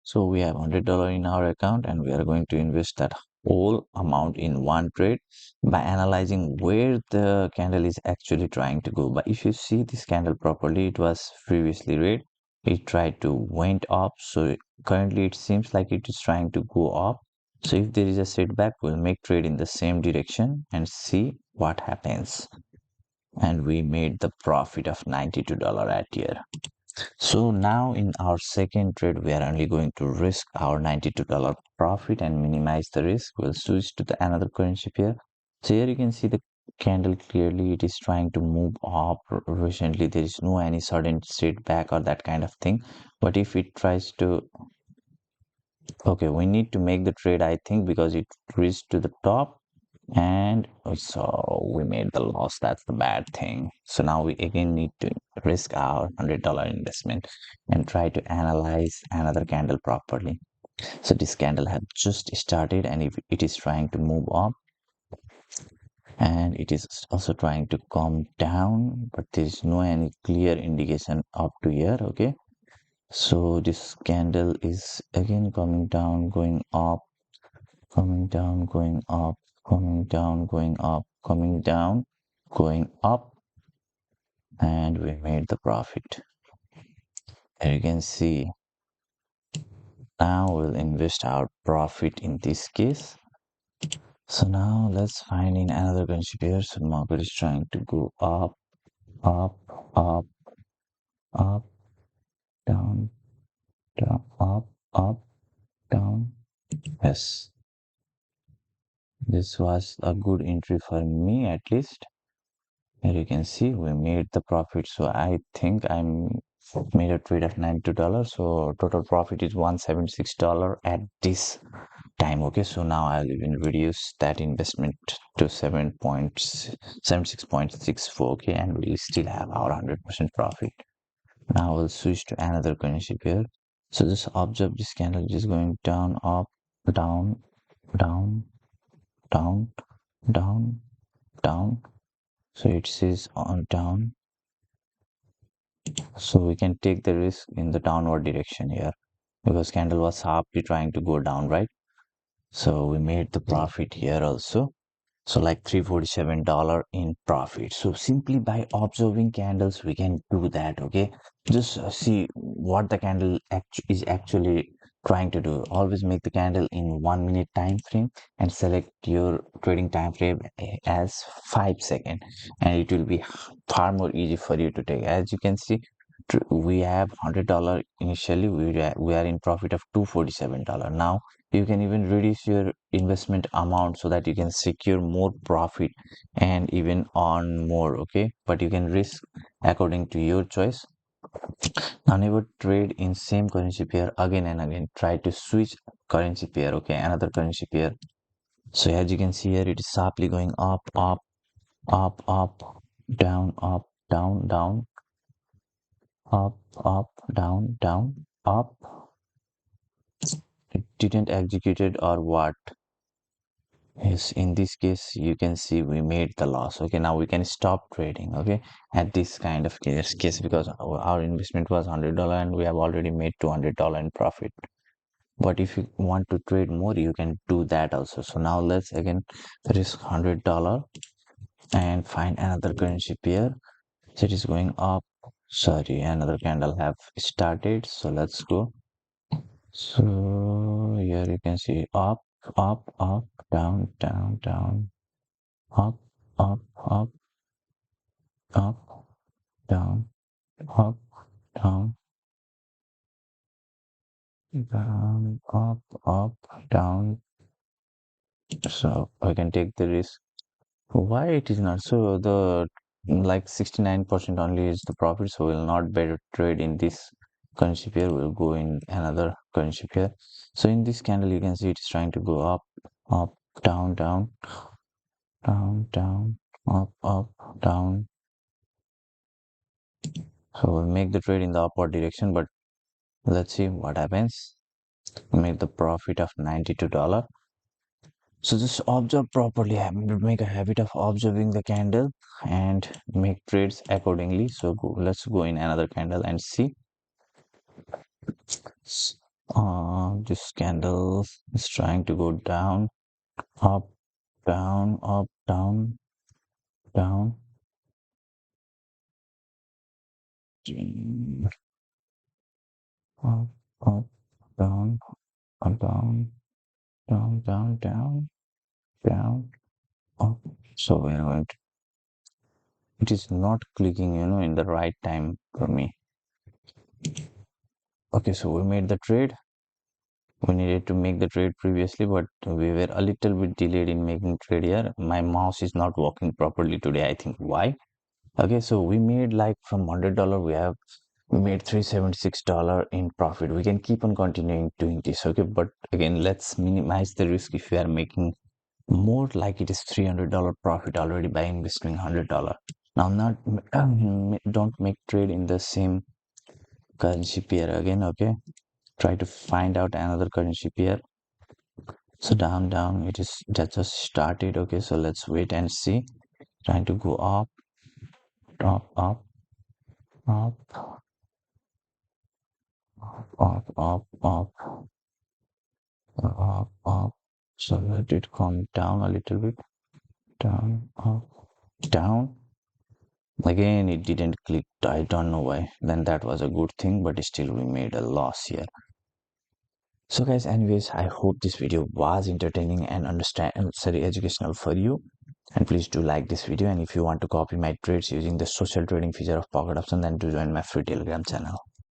So we have $100 in our account and we are going to invest that whole amount in one trade by analyzing where the candle is actually trying to go. But if you see this candle properly, it was previously red. It tried to went up. So currently it seems like it is trying to go up. So if there is a setback, we'll make trade in the same direction and see what happens. And we made the profit of $92 at here. So now in our second trade, we are only going to risk our $92 profit and minimize the risk. We'll switch to the another currency pair. So here you can see the candle clearly. It is trying to move up recently. There is no any sudden setback or that kind of thing. But if it tries to, okay, we need to make the trade, I think, because it reached to the top and so we made the loss. That's the bad thing. So now we again need to risk our $100 investment and try to analyze another candle properly. So this candle has just started and if it is trying to move up and it is also trying to come down, but there is no any clear indication up to here. Okay, so this candle is again coming down, going up, coming down, going up, coming down, going up, coming down, going up, and we made the profit. Here you can see. Now we'll invest our profit in this case. So now let's find in another currency pair. So market is trying to go up, up, up, up, down, down, up, down. Yes, this was a good entry for me at least. Here you can see we made the profit. So I think I'm made a trade of $92. So total profit is $176 at this time. Okay, so now I'll even reduce that investment to 76.64. Okay, and we'll still have our 100% profit. Now we'll switch to another currency pair. So just observe this candle is going down, up, down, down, down, down, down. So it says on down. So we can take the risk in the downward direction here because candle was sharply trying to go down, right? So we made the profit here also. So like $347 in profit. So simply by observing candles, we can do that. Okay, just see what the candle is actually trying to do. Always make the candle in 1 minute time frame and select your trading time frame as 5 seconds, and it will be far more easy for you to take. As you can see, we have $100 initially. We are in profit of $247 now. You can even reduce your investment amount so that you can secure more profit and even earn more. Okay, but you can risk according to your choice. Now never trade in same currency pair again and again. Try to switch currency pair. Okay, another currency pair. So as you can see here, it is sharply going up, up, up, up, down, down, up, down, down, up. It didn't execute it or what? Yes, in this case, you can see we made the loss. Okay, now we can stop trading. Okay, at this kind of case because our investment was $100 and we have already made $200 in profit. But if you want to trade more, you can do that also. So now let's again risk $100 and find another currency pair. So it is going up. Sorry, another candle have started. So let's go. So here you can see up, up, down, down, down, up, up, up, up, down, up, down, down, up, down. So I can take the risk. Why it is not? So the like 69% only is the profit. So we'll not better trade in this currency pair. We'll go in another currency pair. So in this candle, you can see it's trying to go up, up, down, down, down, down, up, down. So we'll make the trade in the upward direction, but let's see what happens. Make the profit of $92. So just observe properly, make a habit of observing the candle and make trades accordingly. So let's go in another candle and see. this candle is trying to go down, up, down, up, down, down, up, up, down, up, down, down, down, down, down, up. So we're going to, it is not clicking, in the right time for me. Okay, so we made the trade. We needed to make the trade previously, but we were a little bit delayed in making trade here. My mouse is not working properly today. I think why. Okay, so we made like from $100 we made $376 in profit. We can keep on continuing doing this. Okay, but again, let's minimize the risk. If we are making more, like it is $300 profit already by investing $100. Now not don't make trade in the same currency pair again. Okay, try to find out another currency pair. So down it is that just started. Okay, so let's wait and see. Trying to go up, up, up, up, up, up, up. So let it come down a little bit. Down, up, down. Again, it didn't click. I don't know why. Then that was a good thing, but still we made a loss here. So guys, anyways, I hope this video was entertaining and educational for you. And please do like this video. And if you want to copy my trades using the social trading feature of Pocket Option, then do join my free Telegram channel.